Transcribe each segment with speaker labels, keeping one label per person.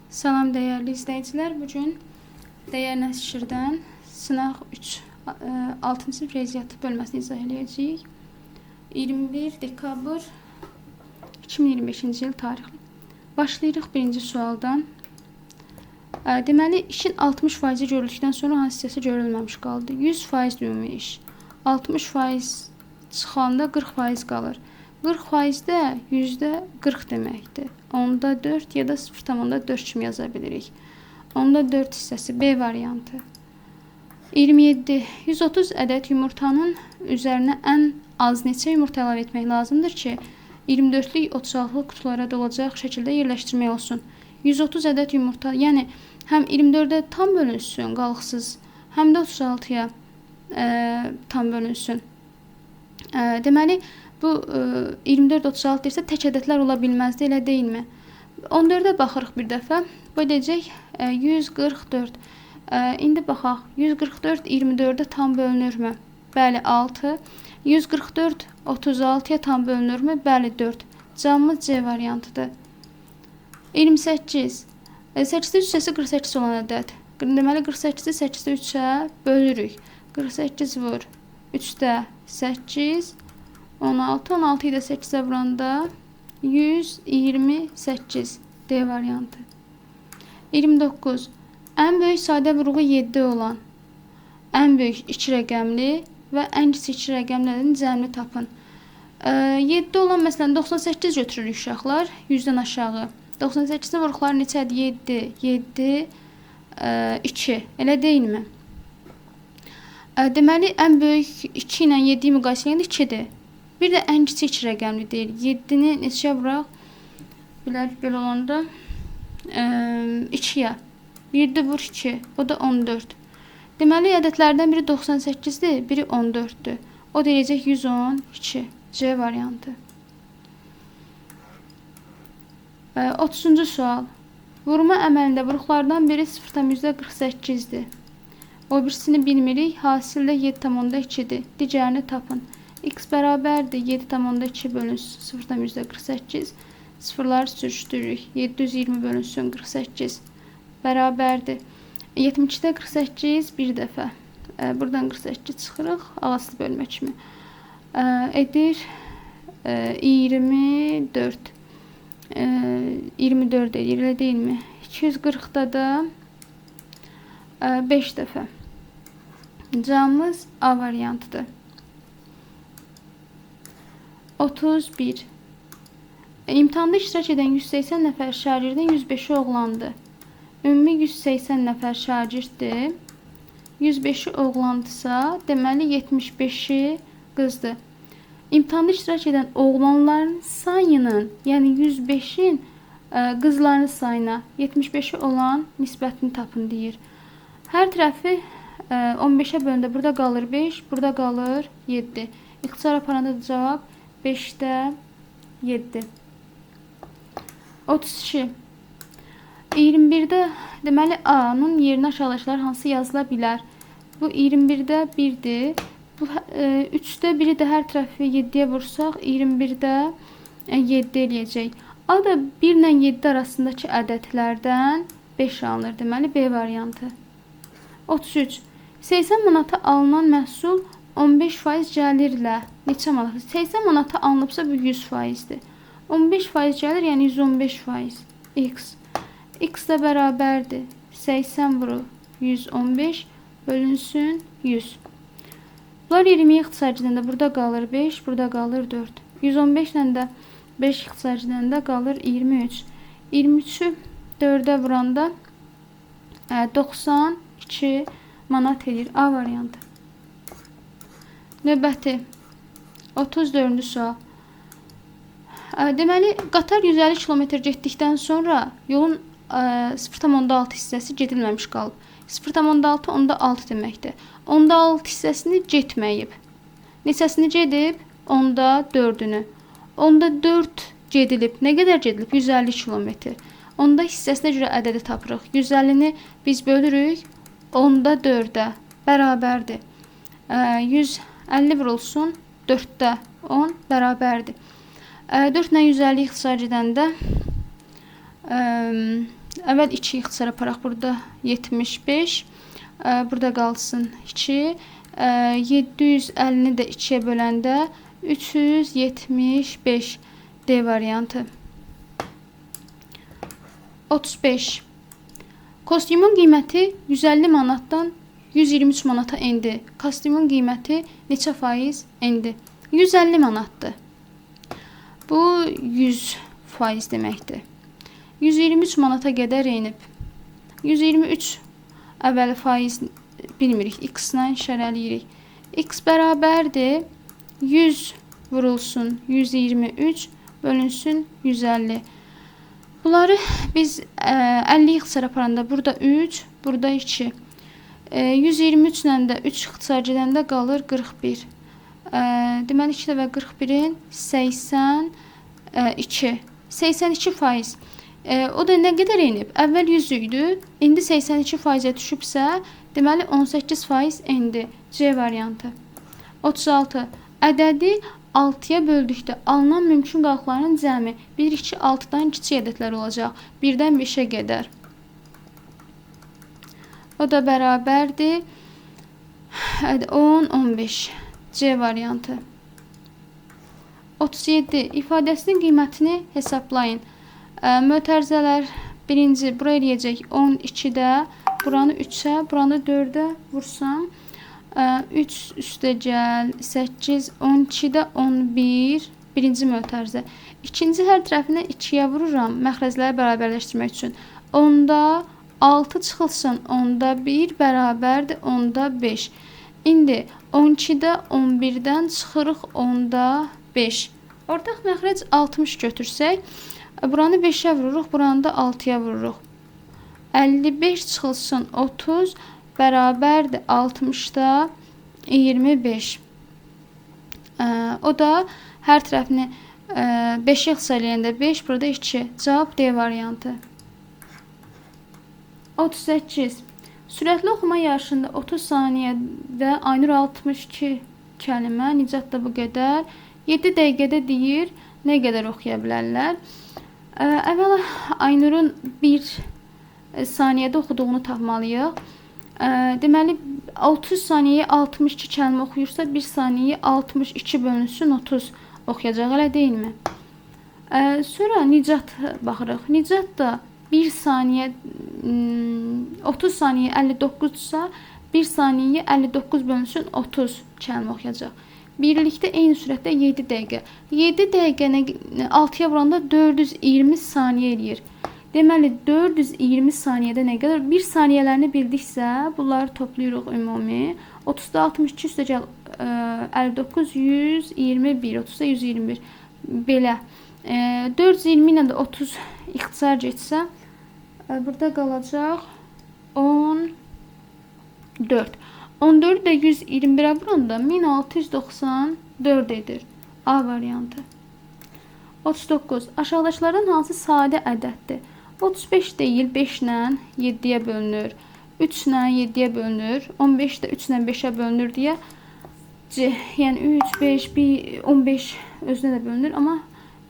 Speaker 1: Salam dəyərli izləyicilər. Bugün dəyər nəşrdən sınaq 3 6-cı sinif riyaziyyatı bölməsini izah edəcəyik. 21 dekabr 2025-ci il tarixli. Başlayırıq birinci sualdan. Deməli, işin 60% görüldükdən sonra hansı hissəsi görülməmiş qaldı? 100% ümumi iş. 60% çıxanda 40% qalır. 40% də %40 deməkdir. Onda 4 ya da 0,4 kimi yaza bilirik. Onda 4 hissəsi B variantı. 27. 130 ədəd yumurtanın üzərinə ən az neçə yumurta əlavə etmək lazımdır ki, 24-lük 36-lıq qutulara dolacaq şəkildə yerləşdirmək olsun. 130 ədəd yumurta, yəni həm 24-ə tam bölünsün qalıqsız, həm də 36-ya tam bölünsün. Deməli, bu 24-36 deyirsə tək ədədlər ola bilməzdi, elə deyilmi? 14-ə baxırıq bir dəfə. Bu edəcək 144. İndi baxaq, 144 24-ə tam bölünürmü? Bəli, 6. 144 36-ya tam bölünürmü? Bəli, 4. Cavabımız C variantıdır. 28. 8-də 3 hissəsi 48 olan ədəd. Deməli, 48-i 8-də 3-ə bölürük. 48 vur 3-də 8, 16, 16-yı da 8-ə vuranda 128 D variantı. 29. Ən böyük sadə vurğu 7 olan, ən böyük 2 rəqəmli və ən kiçik 2 rəqəmlərin cəmini tapın. 7 olan, məsələn, 98 götürürük uşaqlar, 100-dən aşağı. 98-in vurğuları neçədir? 7, 7, 2. Elə deyilmi? Deməli, ən böyük 2 ilə 7-yi müqayisə edəndə 2-dir. Bir də ən kiçik 2 rəqəmli deyil. 7-ni neçəyə vuraq? Belə olanda 2-yə. 1-də vur 2, o da 14. Deməli, ədədlərdən biri 98-dir, biri 14-dür. O deyəcək 112. C variantı. 30-cu sual. Vurma əməlində vuruqlardan biri 0,48-dir. O birisini bilmirik, hasildə 7,2-dir. Digərini tapın. X bərabərdir 7,2 bölünsün 0,48. Sıfırları sürüşdürürük. 720 bölünsün 48 bərabərdir. 72-də 48 bir dəfə. Buradan 48 çıxırıq. Ağaslı bölmə kimi. Edir 24. 24 edir, elə deyilmi? 240-da da 5 dəfə. Cavabımız A variantıdır. 31. İmtahanda iştirak edən 180 nəfər şagirdin 105-i oğlandı. Ümumi 180 nəfər şagirddir. 105-i oğlandısa, deməli 75-i qızdır. İmtahanda iştirak edən oğlanların sayının, yəni 105-in qızların sayına 75-i olan nisbətini tapın deyir. Hər tərəfi 15-ə bölündə burada qalır 5, burada qalır 7. İxtisar aparanda da cavab 5-də 7. 32. 21-də deməli A-nın yerinə aşağıdakılar hansı yazıla bilər? Bu 21-də 1-dir. Bu 3-də 1-i də hər tərəfi 7-yə vursaq 21-də 7 eləyəcək. A da 1 ilə 7 arasındakı ədədlərdən 5 alınır. Deməli B variantı. 33. 80 manata alınan məhsul 15% gəlirlə neçə manat? 80 manata alınıbsa bu 100%-dir. 15% gəlir, yəni 115%. X. X də bərabərdir. 80 vurur 115 bölünsün 100. Bunlar 20-yə ixtisar edəndə burada qalır 5, burada qalır 4. 115 ilə də 5 ixtisar edəndə qalır 23. 23-ü 4-ə vuranda 92 manat edir. A variantı. Növbəti 34-cü sual. Deməli, qatar 150 km getdikdən sonra yolun 0,6 hissəsi gedilməmiş qalıb. 0,6 onda 6 deməkdir. Onda 6 hissəsini getməyib. Neçəsini gedib? Onda 4-ünü. Onda 4 gedilib. Nə qədər gedilib? 150 km. Onda hissəsinə görə ədədi tapırıq. 150-ni biz bölürük. Onda 4-ə bərabərdir. 150 vurulsun 4-də 10 bərabərdir. 4 ilə 150 ixtisar edəndə Əvvəl 2 ixtisar aparaq. Burada 75. Burada qalsın 2. 750-ni də 2-yə böləndə 375. D variantı. 35. Kostyumun qiyməti 150 manatdan 123 manata endi. Kostyumun qiyməti neçə faiz endi? 150 manatdır. Bu 100 faiz deməkdir. 123 manata qədər enib. 123 əvvəli faiz bilmirik. X-la işarələyirik. X bərabərdir. 100 vurulsun 123 bölünsün 150. Bunları biz 50 ixtisar aparanda burada 3, burada 2. 123 ilə də 3 ixtisar gedəndə qalır 41. Deməli 2 və 41-in 82. 82 faiz. O da nə qədər enib? Əvvəl 100 idi, indi 82 faizə düşübsə, deməli 18 faiz endi. C variantı. 36. Ədədi 6-ya böldükdə alınan mümkün qalıqların cəmi bilirik ki, 6-dan kiçik ədədlər olacaq. 1-dən 5-ə qədər. O da bərabərdir 10, 15. C variantı. 37. İfadəsinin qiymətini hesablayın. Mötərizələr birinci bura eləyəcək 12-də, buranı 3-ə, buranı 4-ə vursam. 3 üstə gəl 8, 12-də 11. Birinci mötərizə. İkinci hər tərəfinə 2-yə vururam məxrəcləri bərabərləşdirmək üçün. 10-da 6 çıxılsın, 10-da 1 bərabərdir 10-da 5. İndi 12-də 11-dən çıxırıq 10-da 5. Ortaq məxrəc 60 götürsək, buranı 5-ə vururuq, buranı da 6-ya vururuq. 55 çıxılsın 30 bərabərdir 60-da 25. O da hər tərəfini 5-ə ixtisar eləyəndə 5, burada 2. Cavab D variantı. 38. Sürətli oxuma yarışında 30 saniyədə Aynur 62 kəlmə, Nicat da bu qədər. 7 dəqiqədə deyir, nə qədər oxuya bilərlər? Əvvəla Aynurun 1 saniyədə oxuduğunu tapmalıyıq. Deməli 30 saniyəyə 62 kəlmə oxuyursa 1 saniyəyə 62 bölünsün 30 oxuyacaq, elə deyilmi? Sonra Nicat baxırıq. Nicat da 1 saniyə 30 saniyə 59-sa 1 saniyəyə 59 bölünsün 30 kəlmə oxuyacaq. Birlikdə eyni sürətdə 7 dəqiqə. 7 dəqiqəni 6-ya vuranda 420 saniyə eləyir. Deməli 420 saniyədə nə qədər? 1 saniyələrini bildiksə, bunları toplayırıq ümumi. 30-da 62 üstə gəl 59, 121, 30-da 121. Belə. 420 ilə də 30 ixtisar getsə, burada qalacaq 14. 14 də 121-ə vuranda 1694 edir. A variantı. 39. Aşağıdakılardan hansı sadə ədəddir? 35 deyil, 5 ilə 7-yə bölünür. 3 ilə 7-yə bölünür. 15 də 3 ilə 5-ə bölünür deyə C. Yəni 3, 5, 1, 15 özünə də bölünür. Amma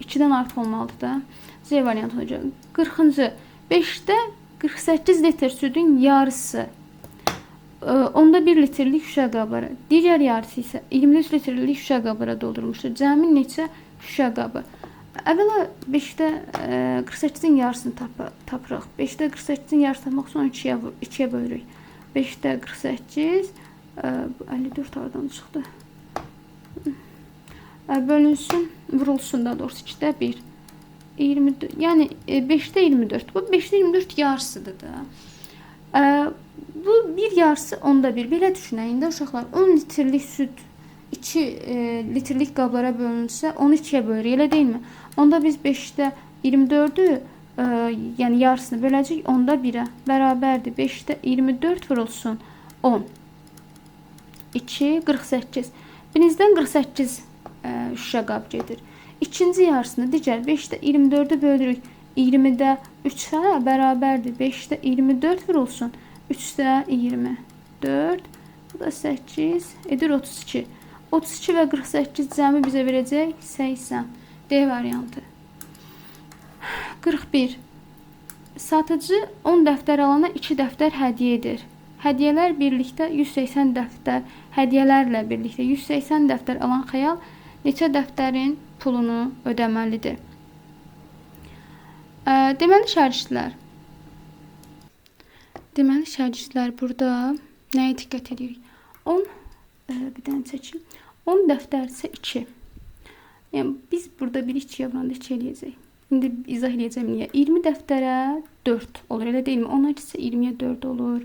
Speaker 1: 2-dən artıq olmalıdır da. C variantı olacaq. 40-cı. 5-də 48 litr südün yarısı. Onda 1 litrlik şüşə qabları. Digər yarısı isə 23 litrlik şüşə qablara doldurulmuşdur. Cəmi neçə şüşə qabı? Əvvəla 5-də 48-in yarısını tapırıq. 5-də 48-in yarısını tapmaq üçün 2-yə bölürük. 5-də 48 54 aradan çıxdı. Bölünsün, vurulsun da doğrusu 2-də 1. 24, yəni 5-də 24. Bu 5-də 24 yarısıdır da. Bu bir yarısı 10-da 1. Belə düşünək. İndi uşaqlar 10 litrlik süd 2 litrlik qablara bölünsə 12-yə bölürük, elə deyilmi? Onda biz 5-də 24-ü yəni yarısını böləcək 10-da 1-ə. Bərabərdir. 5-də 24 vurulsun 10. 2, 48. Birinizdən 48 şüşə qab gedir. İkinci yarısını digər 5-də 24-ü bölürük. 20-də 3-ə bərabərdir. 5-də 24 vurulsun 3-də 24. Bu da 8 edir 32. 32 və 48 cəmi bizə verəcək 80. D variantı. 41. satıcı 10 dəftər alana 2 dəftər hədiyyə edir. Hədiyyələr birlikdə 180 dəftər, hədiyyələrlə birlikdə 180 dəftər alan xəyal neçə dəftərin pulunu ödəməlidir? Deməli şagirdlər burada nəyə diqqət edirik? 10 bir dənə çəkim. 10 dəftər isə 2. Yəni biz burada bir 2 yavranda 2 eləyəcək. İndi izah edəcəm niyə. 20 dəftərə 4 olur, elə deyilmi? 10 isə 20-yə 4 olur.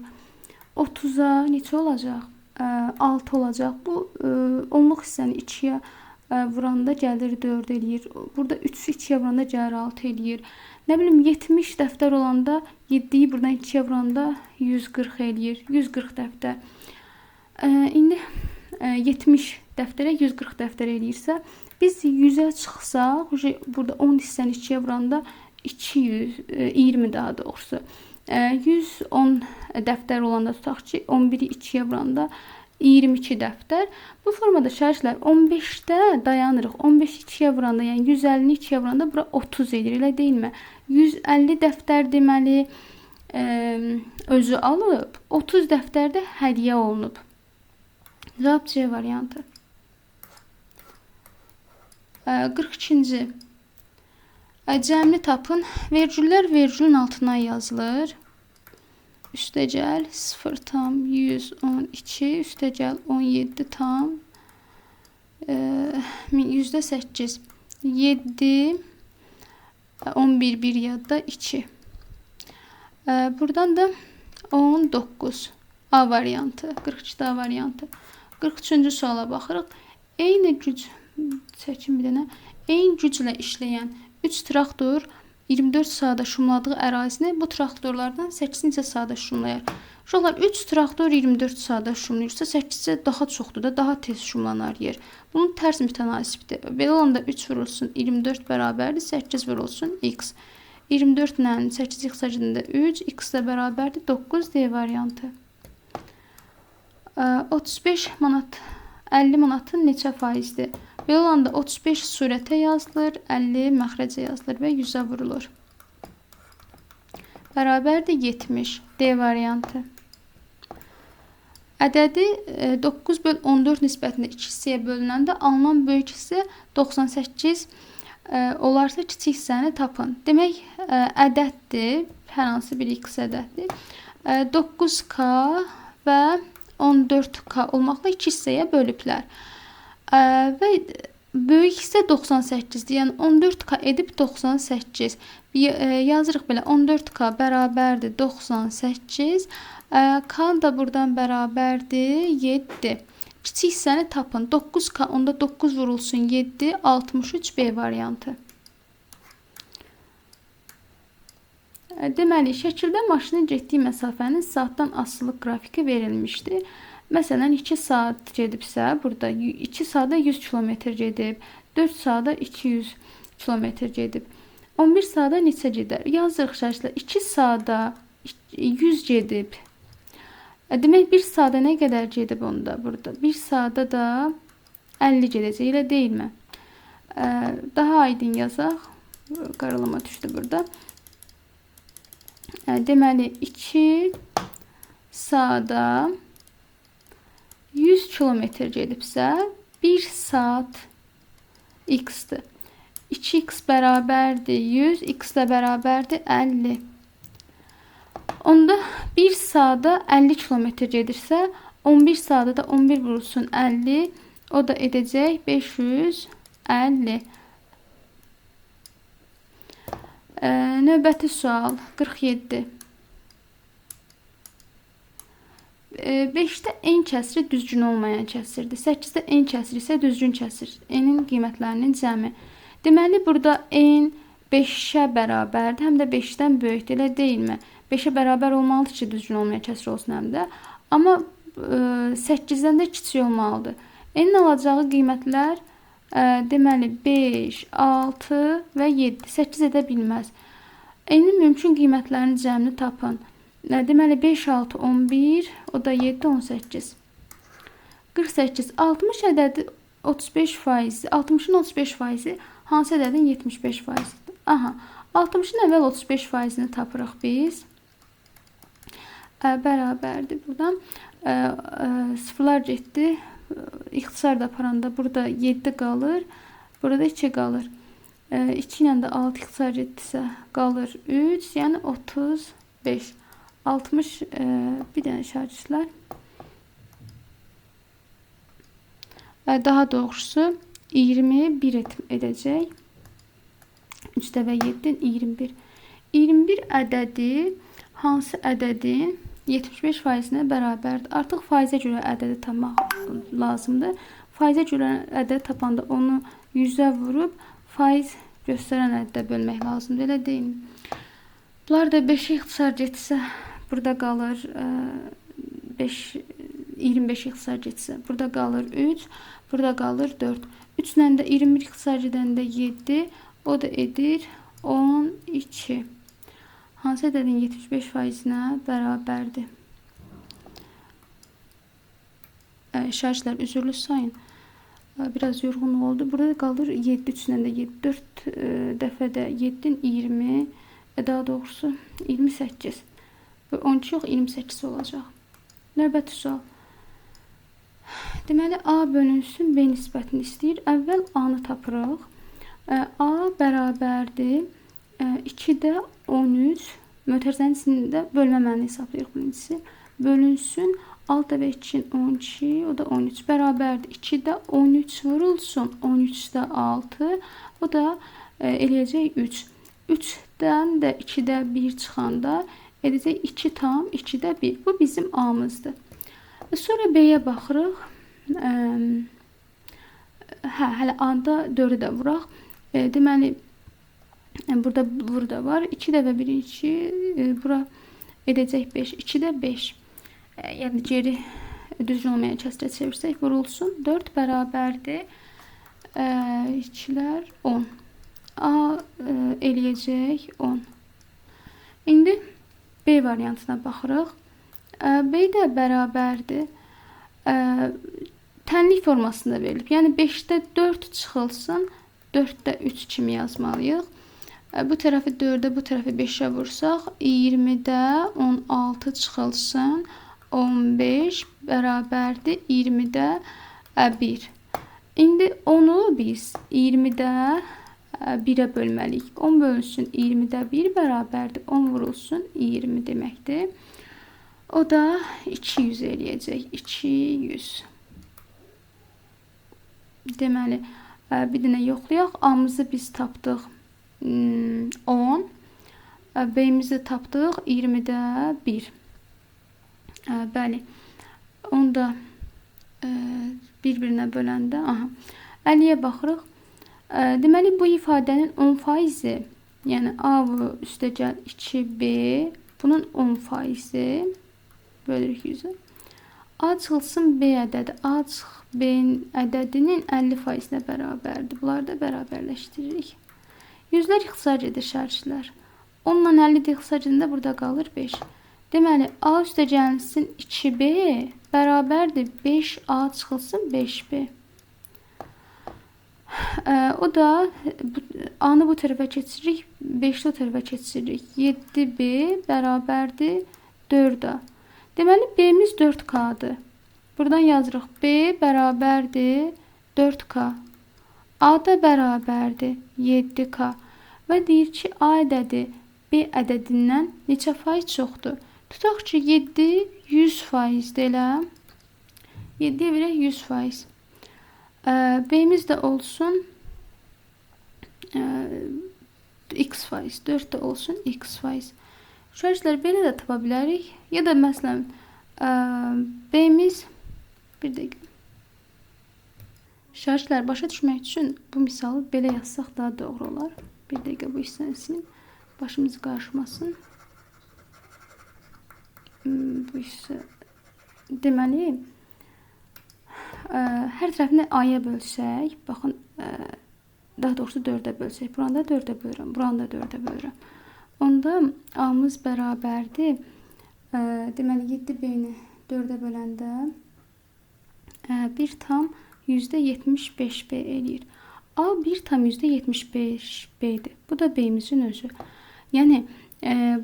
Speaker 1: 30-a neçə olacaq? 6 olacaq. Bu onluq hissəni 2-yə vuranda gəlir 4 eləyir. Burada 3-ü 2-yə vuranda gəlir 6 eləyir. Nə bilim 70 dəftər olanda 7-yi buradan 2-yə vuranda 140 eləyir. 140 dəftər. İndi 70 dəftərə 140 dəftər eləyirsə, biz 100-ə çıxsaq, burada 10 hissəni 2-yə vuranda 220 daha doğrusu. 110 dəftər olanda tutaq ki, 11-i 2-yə vuranda 22 dəftər. Bu formada şagirdlər 15-də dayanırıq. 15-i 2-yə vuranda, yəni 150-ni 2-yə vuranda bura 30 edir, elə deyilmi? 150 dəftər deməli özü alıb, 30 dəftər də hədiyyə olunub. Cavab C variantı. 42-ci. Cəmli tapın. Vergüllər vergülün altına yazılır. Üstəgəl 0,112, üstəgəl 17 tam %8. 7, 11 bir yadda 2. Buradan da 19. A variantı. 42-də A variantı. 43-cü suala baxırıq. Eyni güc çəkim bir dənə. Eyni güclə işləyən 3 traktor 24 saata şumladığı ərazini bu traktorlardan 8 neçə saata şumlayar. Uşaqlar 3 traktor 24 saata şumlayırsa 8-ə daha çoxdur da, daha tez şumlanar yer. Bunun tərs mütənasibdir. Belə olanda 3 vurulsun 24 bərabərdir, 8 vurulsun x. 24 ilə 8 x həcmində 3, x də bərabərdir 9 D variantı. 35 manat 50 manatın neçə faizdir? Belə olanda 35 surətə yazılır, 50 məxrəcə yazılır və 100-ə vurulur. Bərabərdir 70. D variantı. Ədədi 9/14 nisbətində 2 hissəyə bölünəndə alınan böyük hissə 98 olarsa kiçik hissəni tapın. Demək, ədəddir, hər hansı bir x ədəddir. 9K və 14K olmaqla 2 hissəyə bölüblər. Və böyük hissə 98-dir. Yəni 14K edib 98. Yazırıq belə 14K bərabərdir 98. K da buradan bərabərdir 7. Kiçik hissəni tapın. 9K onda 9 vurulsun 7, 63 B variantı. Deməli, şəkildə maşının getdiyi məsafənin saatdan asılı qrafiki verilmişdir. Məsələn, 2 saat gedibsə, burada 2 saata 100 kilometr gedib, 4 saata 200 kilometr gedib. 11 saata neçə gedər? Yazırıq şəkildə 2 saata 100 gedib. Demək, 1 saata nə qədər gedib onda burada? 1 saata da 50 gedəcək, elə deyilmi? Daha aydın yazaq. Qaralama düşdü burada. Deməli, 2 saata 100 kilometr gedibsə, 1 saat x-dir. 2x bərabərdir 100, x də bərabərdir 50. Onda 1 saata 50 kilometr gedirsə, 11 saata da 11 vurulsun 50, o da edəcək 550. Növbəti sual 47. 5-də en kəsiri düzgün olmayan kəsirdir. 8-də en kəsiri isə düzgün kəsir. N'in qiymətlərinin cəmi. Deməli, burada n 5-ə bərabərdir, həm də 5-dən böyükdür, elə deyilmi? 5-ə bərabər olmalıdır ki, düzgün olmayan kəsir olsun həm də. Amma 8-dən də kiçik olmalıdır. N'in alacağı qiymətlər deməli 5, 6 və 7. 8 edə bilməz. N'in mümkün qiymətlərinin cəmini tapın. Deməli 5, 6, 11, o da 7, 18. 48, 60 ədədi 35%, 60-ın 35%, hansı ədədin 75%-dir? Aha, 60-ın əvvəl 35%-ni tapırıq biz. Bərabərdir. Buradan sıfırlar getdi. İxtisar da aparanda burada 7 qalır. Burada 2 qalır. 2 ilə də 6 ixtisar getdisə qalır 3. Yəni 35. 60 bir dənə şagirdlər. Daha doğrusu 21 edəcək. 3 dəfə 7 21. 21 ədədi hansı ədədin 75%-nə bərabərdir? Artıq faizə görə ədədi tapmaq lazımdır. Faizə görə ədədi tapanda onu 100-ə vurub faiz göstərən ədədə bölmək lazımdır. Elə deyil. Bunlar da 5-ə ixtisar getsə burada qalır 25 ixtisar getsə burada qalır 3, burada qalır 4. 3 ilə də 21 ixtisar gedəndə 7, o da edir 12. Hansı ədədin 75%-nə bərabərdir? Şagirdlər üzrlü sayın. Biraz yorğun oldu. Burada qalır 7, 3 ilə də 7, 4 dəfədə 7-nin 20, daha doğrusu 28. 12 yox, 28 olacaq. Növbəti sual. Deməli, A bölünsün B nisbətini istəyir. Əvvəl A-nı tapırıq. A bərabərdir 2-də 13. Mötərizənin içində bölməməni hesablayırıq birincisi. Bölünsün 6 və 2-nin 12, o da 13 bərabərdir. 2-də 13 vurulsun 13-də 6, o da eləyəcək 3. 3-dən də 2-də 1 çıxanda edəcək 2 tam 2-də 1. Bu bizim A-mızdır. Sonra B-yə baxırıq. Hələ A-da 4-ü də vuraq. Deməli, burada var. 2 dəfə 1, 2, bura edəcək 5. 2-də 5. Yəni, geri düzgün olmayan kəsrə çevirsək, vurulsun. 4 bərabərdir. 2-lər 10. A eləyəcək 10. İndi B variantına baxırıq. B də bərabərdir. Tənlik formasında verilib. Yəni, 5-də 4 çıxılsın, 4-də 3 kimi yazmalıyıq. Bu tərəfi 4-ə, bu tərəfi 5-ə vursaq, 20-də 16 çıxılsın, 15 bərabərdir 20-də 1. İndi onu biz 20-də 1-ə bölməliyik. 10 bölünsün 20-də 1 bərabərdir 10 vurulsun 20 deməkdir. O da 200 eləyəcək. 200. Deməli, bir dənə yoxlayaq. A-mızı biz tapdıq 10. B-mizi tapdıq 20-də 1. Bəli. Onu da bir-birinə böləndə 50-yə baxırıq. Deməli, bu ifadənin 10%, yəni A üstəgəl 2B, bunun 10%, bölürük 100-ə. A çıxılsın B ədədi. A çıx B-nin ədədinin 50%-nə bərabərdir. Bunları da bərabərləşdiririk. Yüzlər ixtisar edir şərhçilər. 10 ilə 50 ixtisar edəndə burada qalır 5. Deməli, A üstəgəlsin 2B bərabərdir 5A çıxılsın 5B. O da A-nı bu tərəfə keçiririk, 5-li o tərəfə keçiririk. 7B bərabərdir 4A. Deməli, B-miz 4K-dır. Buradan yazırıq. B bərabərdir 4K. A da bərabərdir 7K. Və deyir ki, A ədədi B ədədindən neçə faiz çoxdur? Tutaq ki, 7 100%-dir elə. 7-yə verək 100%. B-miz də olsun x%. 4 də olsun x%. Şərhçilər belə də tapa bilərik. Ya da məsələn, B-miz bir dəqiqə. Şərhçilər başa düşmək üçün bu misalı belə yazsaq daha doğru olar. Bir dəqiqə bu hissəni silin. Başımız qarışmasın. Bu hissə deməli hər tərəfini A-ya bölsək, baxın, daha doğrusu 4-ə bölsək, buranı da 4-ə bölürəm, buranı da 4-ə bölürəm. Onda A-mız bərabərdir. Deməli, 7B-ni 4-ə böləndə 1 tam %75B eləyir. A 1,75 B'dir. Bu da B'imizin özü. Yəni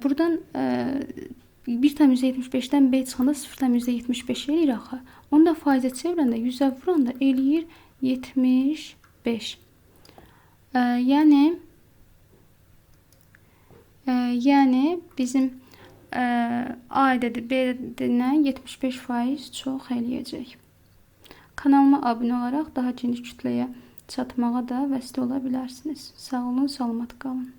Speaker 1: buradan 1,75-dən B çıxanda 0,75 eləyir axı. Onu da faizə çevirəndə 100-ə vuranda eləyir 75. Yəni bizim A ədədi B ədədindən 75% çox eləyəcək. Kanalıma abunə olaraq daha geniş kütləyə çatmağa da vəsilə ola bilərsiniz. Sağ olun, salamat qalın.